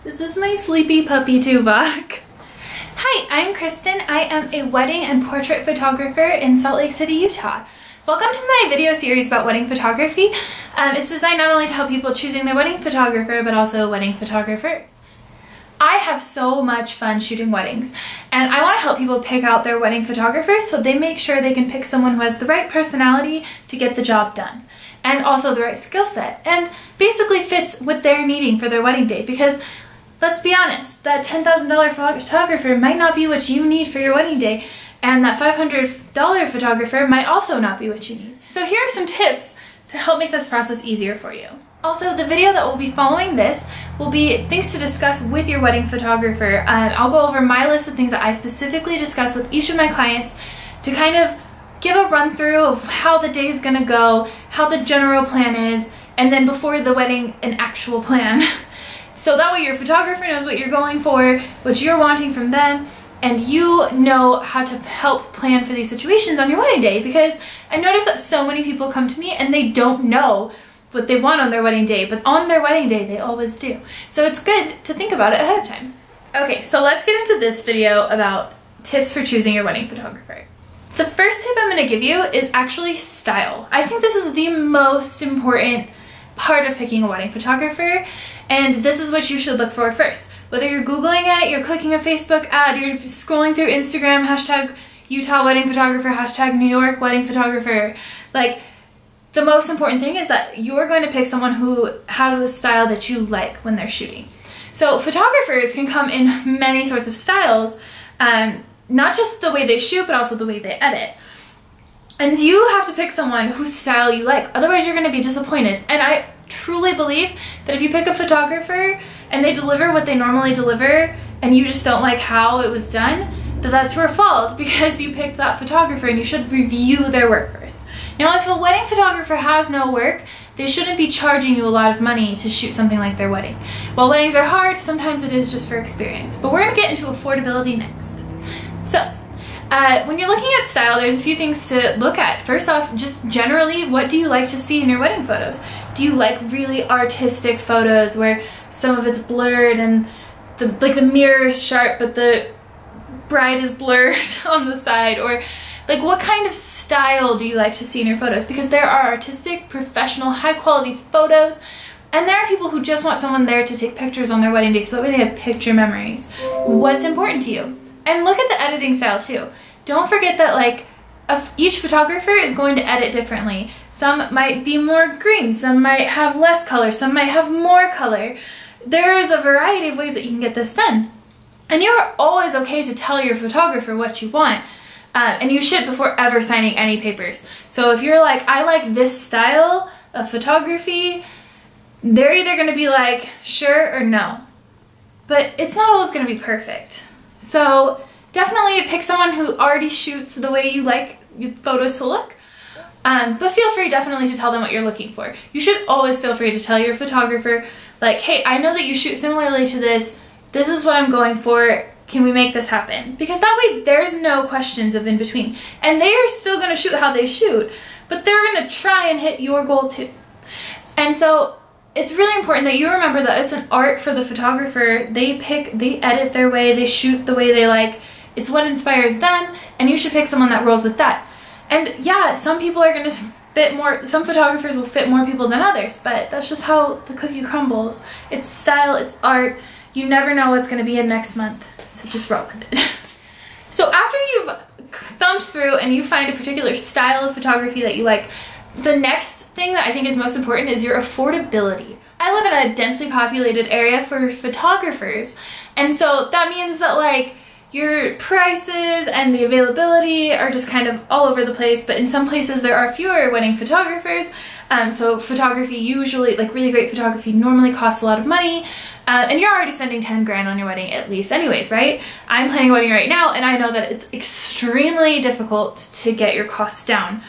This is my sleepy puppy Tuvok. Hi, I'm Kristen. I am a wedding and portrait photographer in Salt Lake City, Utah. Welcome to my video series about wedding photography. It's designed not only to help people choosing their wedding photographer, but also wedding photographers. I have so much fun shooting weddings, and I want to help people pick out their wedding photographers so they make sure they can pick someone who has the right personality to get the job done, and also the right skill set, and basically fits what they're needing for their wedding day. Because let's be honest, that $10,000 photographer might not be what you need for your wedding day, and that $500 photographer might also not be what you need. So here are some tips to help make this process easier for you. Also, the video that will be following this will be things to discuss with your wedding photographer. I'll go over my list of things that I specifically discuss with each of my clients to kind of give a run through of how the day is going to go, how the general plan is, and then before the wedding, an actual plan. So that way your photographer knows what you're going for, what you're wanting from them, and you know how to help plan for these situations on your wedding day. Because I noticed that so many people come to me and they don't know what they want on their wedding day, but on their wedding day they always do. So it's good to think about it ahead of time. Okay, so let's get into this video about tips for choosing your wedding photographer. The first tip I'm going to give you is actually style. I think this is the most important part of picking a wedding photographer, and this is what you should look for first. Whether you're Googling it, you're clicking a Facebook ad, you're scrolling through Instagram, hashtag Utah wedding photographer, hashtag New York wedding photographer, like, the most important thing is that you're going to pick someone who has a style that you like when they're shooting. So photographers can come in many sorts of styles, not just the way they shoot, but also the way they edit. And you have to pick someone whose style you like, otherwise you're going to be disappointed. And I truly believe that if you pick a photographer and they deliver what they normally deliver, and you just don't like how it was done, that's your fault because you picked that photographer, and you should review their work first. Now, if a wedding photographer has no work, they shouldn't be charging you a lot of money to shoot something like their wedding. While weddings are hard, sometimes it is just for experience. But we're going to get into affordability next. So, when you're looking at style, there's a few things to look at. First off, just generally, what do you like to see in your wedding photos? Do you like really artistic photos where some of it's blurred and the mirror is sharp, but the bride is blurred on the side? Or like, what kind of style do you like to see in your photos? Because there are artistic, professional, high-quality photos, and there are people who just want someone there to take pictures on their wedding day so that way they have picture memories. What's important to you? And look at the editing style too. Don't forget that, like, each photographer is going to edit differently. Some might be more green, some might have less color, some might have more color. There is a variety of ways that you can get this done. And you're always okay to tell your photographer what you want. And you should before ever signing any papers. So if you're like, I like this style of photography, they're either going to be like, sure or no. But it's not always going to be perfect. So definitely pick someone who already shoots the way you like your photos to look. But feel free definitely to tell them what you're looking for. You should always feel free to tell your photographer, like, hey, I know that you shoot similarly to this. This is what I'm going for. Can we make this happen? Because that way there's no questions of in between. And they are still going to shoot how they shoot, but they're going to try and hit your goal too. And so it's really important that you remember that it's an art for the photographer. They edit their way, they shoot the way they like. It's what inspires them, and you should pick someone that rolls with that. And yeah, some people are going to fit more, some photographers will fit more people than others, but that's just how the cookie crumbles. It's style, it's art. You never know what's going to be in next month, so just roll with it. So after you've thumbed through and you find a particular style of photography that you like, the next thing that I think is most important is your affordability. I live in a densely populated area for photographers, and so that means that, like, your prices and the availability are just kind of all over the place, but in some places there are fewer wedding photographers. So photography usually, like really great photography, normally costs a lot of money, and you're already spending 10 grand on your wedding at least anyways, right? I'm planning a wedding right now, and I know that it's extremely difficult to get your costs down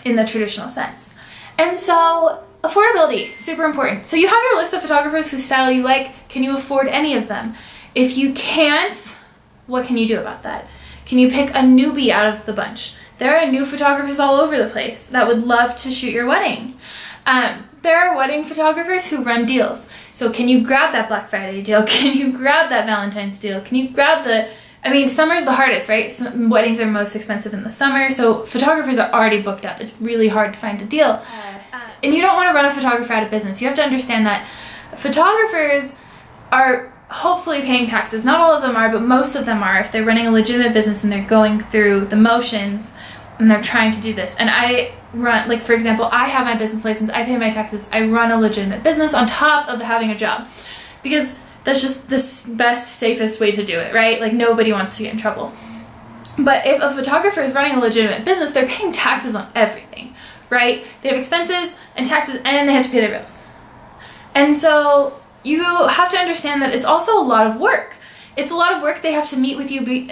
in the traditional sense. And so affordability, super important. So you have your list of photographers whose style you like. Can you afford any of them? If you can't, what can you do about that? Can you pick a newbie out of the bunch? There are new photographers all over the place that would love to shoot your wedding. there are wedding photographers who run deals. So can you grab that Black Friday deal? Can you grab that Valentine's deal? Can you grab the, I mean, summer's the hardest, right? Weddings are most expensive in the summer, so photographers are already booked up. It's really hard to find a deal. And you don't want to run a photographer out of business. You have to understand that photographers are hopefully paying taxes. Not all of them are, but most of them are if they're running a legitimate business and they're going through the motions and they're trying to do this. And I run, like for example, I have my business license, I pay my taxes, I run a legitimate business on top of having a job because that's just the best, safest way to do it, right? Like nobody wants to get in trouble. But if a photographer is running a legitimate business, they're paying taxes on everything, right? They have expenses and taxes and they have to pay their bills. And so you have to understand that it's also a lot of work. It's a lot of work. They have to meet with you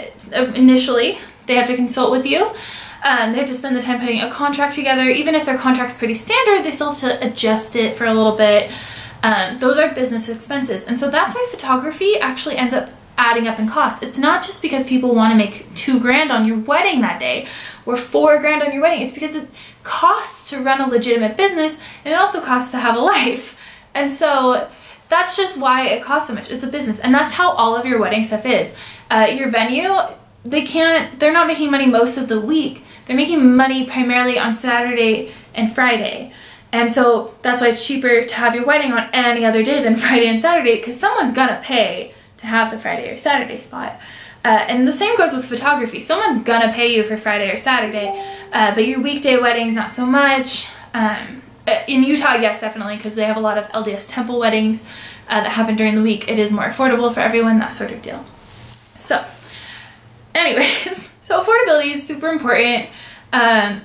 initially. They have to consult with you. They have to spend the time putting a contract together. Even if their contract's pretty standard, they still have to adjust it for a little bit. Those are business expenses. And so that's why photography actually ends up adding up in cost. It's not just because people want to make $2 grand on your wedding that day or $4 grand on your wedding. It's because it costs to run a legitimate business and it also costs to have a life. And so that's just why it costs so much. It's a business. And that's how all of your wedding stuff is. Your venue, they're not making money most of the week. They're making money primarily on Saturday and Friday. And so that's why it's cheaper to have your wedding on any other day than Friday and Saturday, because someone's gonna pay to have the Friday or Saturday spot. And the same goes with photography. Someone's gonna pay you for Friday or Saturday, but your weekday weddings, not so much. In Utah, yes, definitely, because they have a lot of LDS temple weddings that happen during the week. It is more affordable for everyone, that sort of deal. So, anyways, so affordability is super important.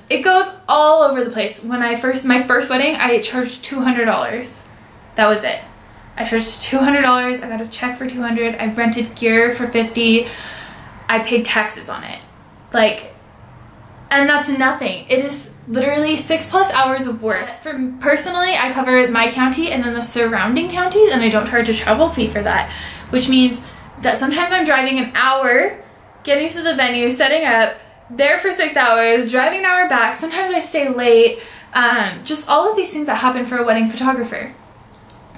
It goes all over the place. When my first wedding, I charged $200. That was it. I charged $200. I got a check for $200. I rented gear for $50. I paid taxes on it. Like, and that's nothing. It is literally 6+ hours of work. Personally, I cover my county and then the surrounding counties, and I don't charge a travel fee for that, which means that sometimes I'm driving an hour, getting to the venue, setting up, there for 6 hours, driving an hour back. Sometimes I stay late. Just all of these things that happen for a wedding photographer.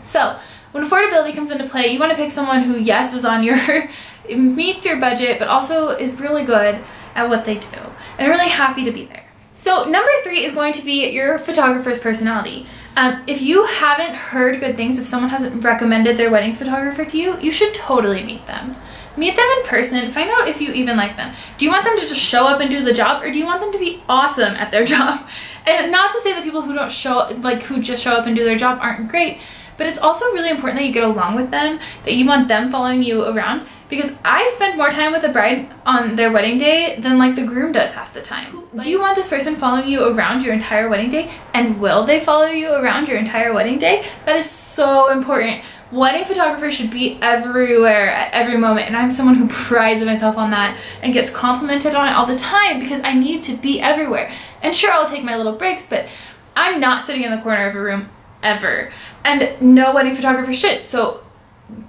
So when affordability comes into play, you want to pick someone who, yes, is on your, meets your budget, but also is really good at what they do and really happy to be there. So number 3 is going to be your photographer's personality. If you haven't heard good things, if someone hasn't recommended their wedding photographer to you, you should totally meet them. Meet them in person, find out if you even like them. Do you want them to just show up and do the job, or do you want them to be awesome at their job? And not to say that people who who just show up and do their job aren't great, but it's also really important that you get along with them, that you want them following you around, because I spend more time with the bride on their wedding day than like the groom does half the time. Do you want this person following you around your entire wedding day, and will they follow you around your entire wedding day? That is so important. Wedding photographers should be everywhere at every moment, and I'm someone who prides myself on that and gets complimented on it all the time because I need to be everywhere. And sure, I'll take my little breaks, but I'm not sitting in the corner of a room ever. And no wedding photographer should. So,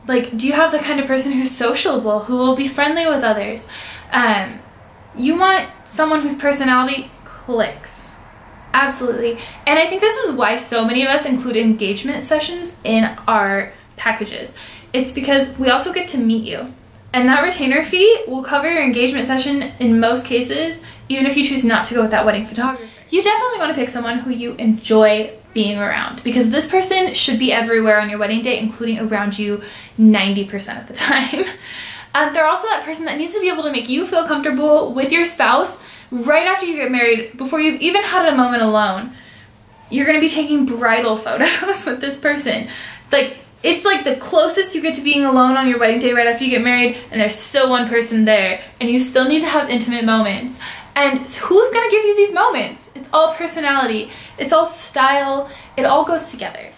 like, do you have the kind of person who's sociable, who will be friendly with others? You want someone whose personality clicks. Absolutely. And I think this is why so many of us include engagement sessions in our packages. It's because we also get to meet you. And that retainer fee will cover your engagement session in most cases, even if you choose not to go with that wedding photographer. You definitely want to pick someone who you enjoy being around, because this person should be everywhere on your wedding day, including around you 90% of the time. They're also that person that needs to be able to make you feel comfortable with your spouse right after you get married, before you've even had a moment alone. You're going to be taking bridal photos with this person. Like, it's like the closest you get to being alone on your wedding day right after you get married, and there's still one person there, and you still need to have intimate moments. And who's gonna give you these moments? It's all personality, it's all style, it all goes together.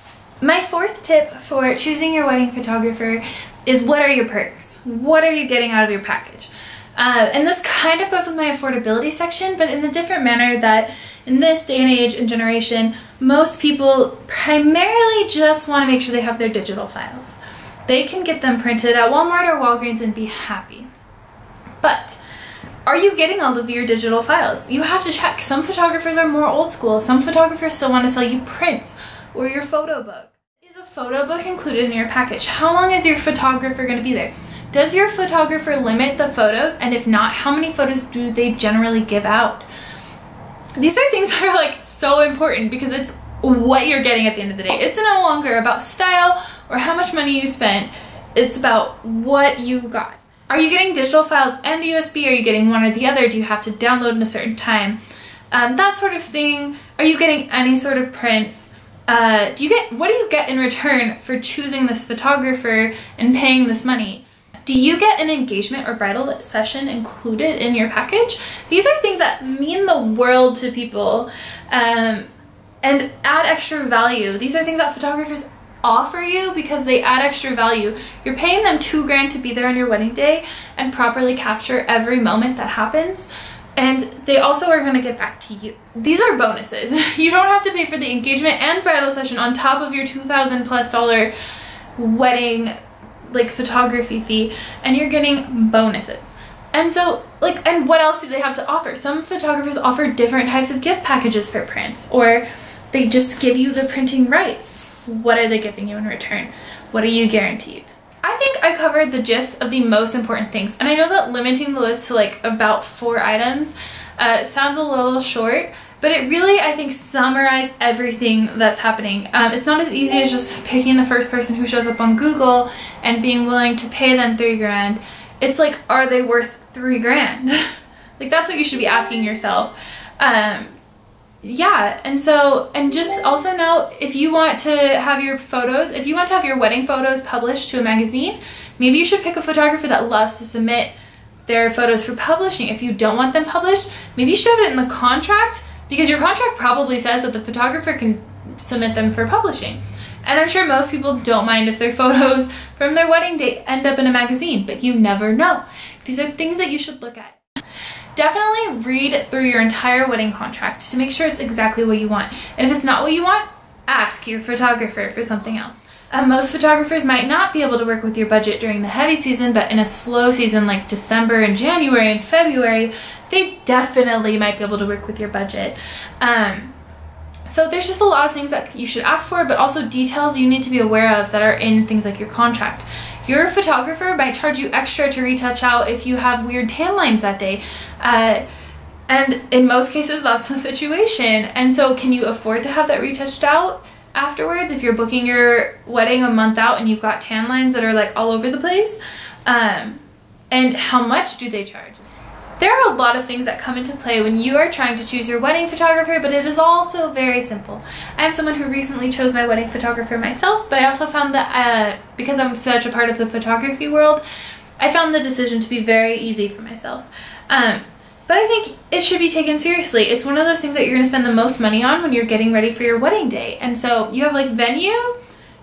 My 4th tip for choosing your wedding photographer is, what are your perks? What are you getting out of your package? And this kind of goes with my affordability section, but in a different manner, that in this day and age and generation, most people primarily just want to make sure they have their digital files. They can get them printed at Walmart or Walgreens and be happy. But are you getting all of your digital files? You have to check. Some photographers are more old school. Some photographers still want to sell you prints. or your photo book. Is a photo book included in your package? How long is your photographer going to be there? Does your photographer limit the photos? And if not, how many photos do they generally give out? These are things that are like so important because it's what you're getting at the end of the day. It's no longer about style or how much money you spent. It's about what you got. Are you getting digital files and USB? Are you getting one or the other? Do you have to download in a certain time? That sort of thing. Are you getting any sort of prints? What do you get in return for choosing this photographer and paying this money? Do you get an engagement or bridal session included in your package? These are things that mean the world to people and add extra value. These are things that photographers offer you because they add extra value. You're paying them $2,000 to be there on your wedding day and properly capture every moment that happens. And they also are going to give back to you. These are bonuses. You don't have to pay for the engagement and bridal session on top of your $2,000+ wedding photography fee, and you're getting bonuses. And so and what else do they have to offer? Some photographers offer different types of gift packages for prints, or they just give you the printing rights. What are they giving you in return? What are you guaranteed? I think I covered the gist of the most important things, and I know that limiting the list to about 4 items sounds a little short, but it really, I think, summarized everything that's happening. It's not as easy as just picking the first person who shows up on Google and being willing to pay them $3,000. It's are they worth $3,000? That's what you should be asking yourself. Yeah, and just also know, if you want to have your wedding photos published to a magazine, maybe you should pick a photographer that loves to submit their photos for publishing. If you don't want them published, maybe you should have it in the contract, because your contract probably says that the photographer can submit them for publishing. And I'm sure most people don't mind if their photos from their wedding day end up in a magazine, but you never know. These are things that you should look at. Definitely read through your entire wedding contract to make sure it's exactly what you want. And if it's not what you want, ask your photographer for something else. Most photographers might not be able to work with your budget during the heavy season, but in a slow season like December and January and February, they definitely might be able to work with your budget. So there's just a lot of things that you should ask for, but also details you need to be aware of that are in things like your contract. Your photographer might charge you extra to retouch out if you have weird tan lines that day. And in most cases, that's the situation. And so can you afford to have that retouched out afterwards if you're booking your wedding a month out and you've got tan lines that are all over the place? And how much do they charge? There are a lot of things that come into play when you are trying to choose your wedding photographer, but it is also very simple. I'm someone who recently chose my wedding photographer myself, but I also found that because I'm such a part of the photography world, I found the decision to be very easy for myself. But I think it should be taken seriously. It's one of those things that you're going to spend the most money on when you're getting ready for your wedding day. And so you have venue,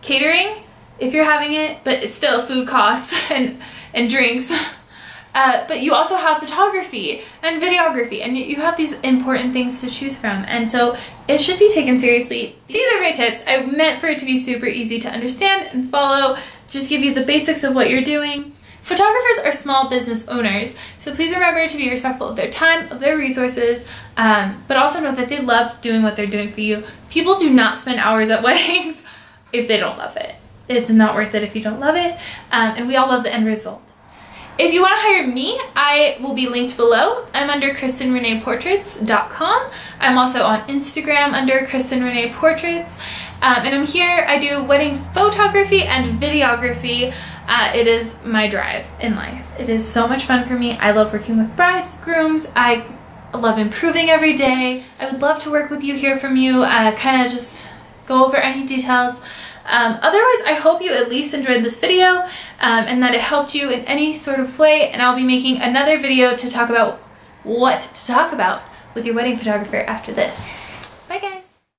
catering, if you're having it, but it's still food costs and drinks. But you also have photography and videography, and you have these important things to choose from, and so it should be taken seriously. These are my tips. I meant for it to be super easy to understand and follow, just give you the basics of what you're doing. Photographers are small business owners, so please remember to be respectful of their time, of their resources, but also know that they love doing what they're doing for you. People do not spend hours at weddings if they don't love it. It's not worth it if you don't love it, and we all love the end result. If you want to hire me, I will be linked below. I'm under KristenReneePortraits.com. I'm also on Instagram under KristenReneePortraits. And I'm here, I do wedding photography and videography. It is my drive in life. It is so much fun for me. I love working with brides, grooms. I love improving every day. I would love to work with you, hear from you, kind of just go over any details. Otherwise, I hope you at least enjoyed this video and that it helped you in any sort of way, and I'll be making another video to talk about what to talk about with your wedding photographer after this.